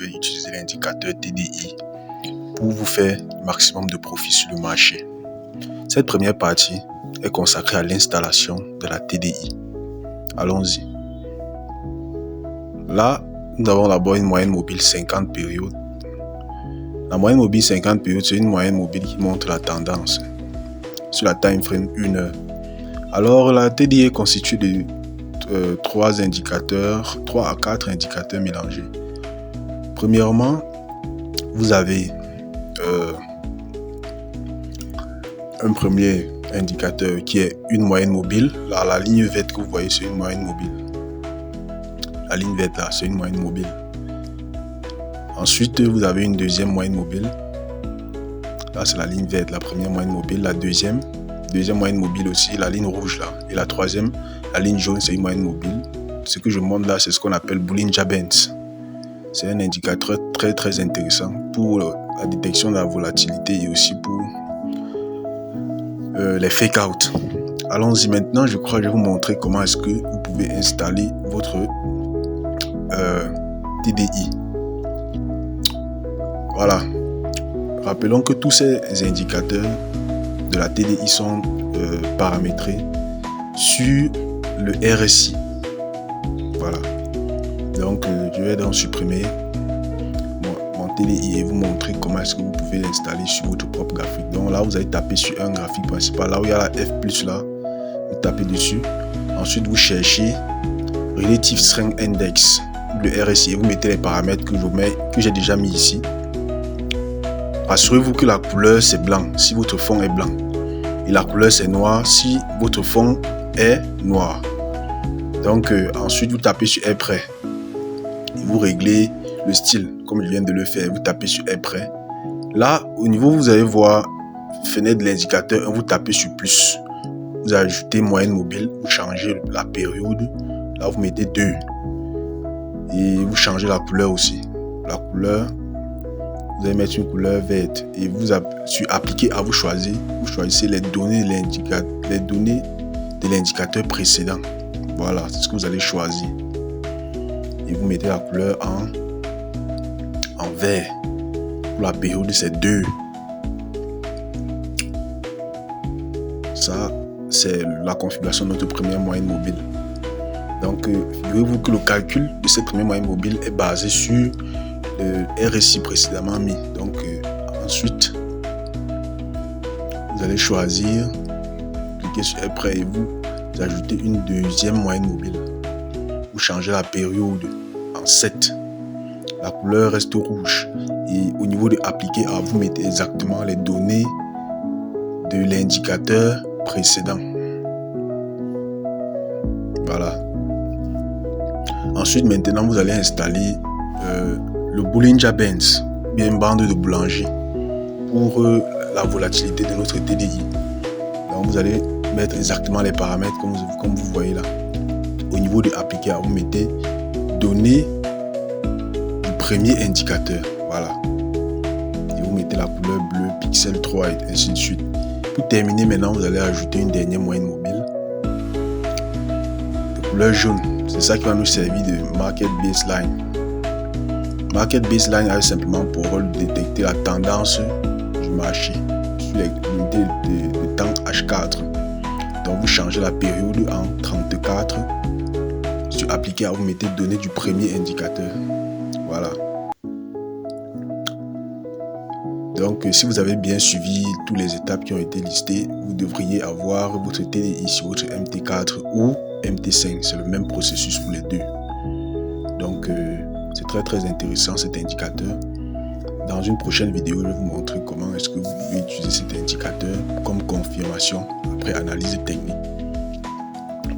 pouvez utiliser l'indicateur TDI pour vous faire le maximum de profit sur le marché. Cette première partie est consacrée à l'installation de la TDI. Allons-y. Là, nous avons d'abord une moyenne mobile 50 périodes. La moyenne mobile 50 périodes, c'est une moyenne mobile qui montre la tendance sur la time frame 1 heure. Alors, la TDI est constituée de 3 à 4 indicateurs mélangés. Premièrement, vous avez un premier indicateur qui est une moyenne mobile. Là, la ligne verte que vous voyez, c'est une moyenne mobile. La ligne verte là, c'est une moyenne mobile. Ensuite, vous avez une deuxième moyenne mobile. Là, c'est la ligne verte, la première moyenne mobile. La deuxième moyenne mobile aussi, la ligne rouge là. Et la troisième, la ligne jaune, c'est une moyenne mobile. Ce que je montre là, c'est ce qu'on appelle Bollinger Bands. C'est un indicateur très très intéressant pour la détection de la volatilité et aussi pour les fake-out. Allons-y maintenant, je crois que je vais vous montrer comment est-ce que vous pouvez installer votre TDI. Voilà. Rappelons que tous ces indicateurs de la TDI sont paramétrés sur le RSI. Voilà. Donc, je vais donc supprimer mon TDI et vous montrer comment est-ce que vous pouvez l'installer sur votre propre graphique. Donc là, vous allez taper sur un graphique principal. Là où il y a la F+, là, vous tapez dessus. Ensuite, vous cherchez Relative Strength Index, le RSI, et vous mettez les paramètres que j'ai déjà mis ici. Assurez-vous que la couleur c'est blanc si votre fond est blanc et la couleur c'est noir si votre fond est noir. Donc ensuite vous tapez sur Est prêt et vous réglez le style comme je viens de le faire. Vous tapez sur Est prêt. Là au niveau vous allez voir fenêtre de l'indicateur, vous tapez sur plus. Vous ajoutez moyenne mobile, vous changez la période. Là vous mettez 2 et vous changez la couleur aussi. La couleur, vous allez mettre une couleur verte et vous sur appliquer à vous choisissez les données de l'indicateur précédent. Voilà, c'est ce que vous allez choisir. Et vous mettez la couleur en vert. Pour la période, c'est 2. Ça, c'est la configuration de notre première moyenne mobile. Donc, figurez-vous que le calcul de cette première moyenne mobile est basé sur le RSI précédemment mis. Donc ensuite vous allez choisir, cliquez sur Après et vous ajoutez une deuxième moyenne mobile. Vous changez la période en 7. La couleur reste rouge et au niveau de appliquer à vous mettez exactement les données de l'indicateur précédent. Voilà. Ensuite maintenant vous allez installer le Bollinger Bands, bien une bande de boulanger pour la volatilité de notre TDI. Donc vous allez mettre exactement les paramètres comme vous voyez là. Au niveau de appliquer, vous mettez données du premier indicateur. Voilà. Et vous mettez la couleur bleue, pixel 3 et ainsi de suite. Pour terminer maintenant, vous allez ajouter une dernière moyenne mobile de couleur jaune. C'est ça qui va nous servir de Market Baseline. Market Baseline a simplement pour rôle de détecter la tendance du marché sur les unités de temps H4. Donc vous changez la période en 34. Sur appliquer, vous mettez données du premier indicateur. Voilà. Donc si vous avez bien suivi toutes les étapes qui ont été listées, vous devriez avoir votre TDI sur votre MT4 ou MT5. C'est le même processus pour les deux. Donc c'est très très intéressant cet indicateur. Dans une prochaine vidéo, je vais vous montrer comment est-ce que vous pouvez utiliser cet indicateur comme confirmation après analyse technique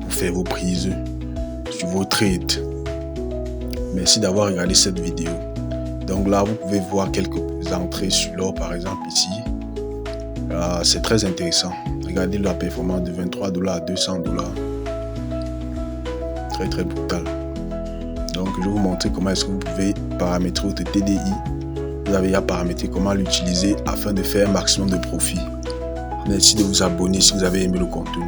pour faire vos prises sur vos trades. Merci d'avoir regardé cette vidéo. Donc là, vous pouvez voir quelques entrées sur l'or par exemple ici. C'est très intéressant. Regardez la performance de $23 à $200. Très très brutal. Donc je vais vous montrer comment est-ce que vous pouvez paramétrer votre TDI. Vous avez à paramétrer comment l'utiliser afin de faire un maximum de profit. Merci de vous abonner si vous avez aimé le contenu.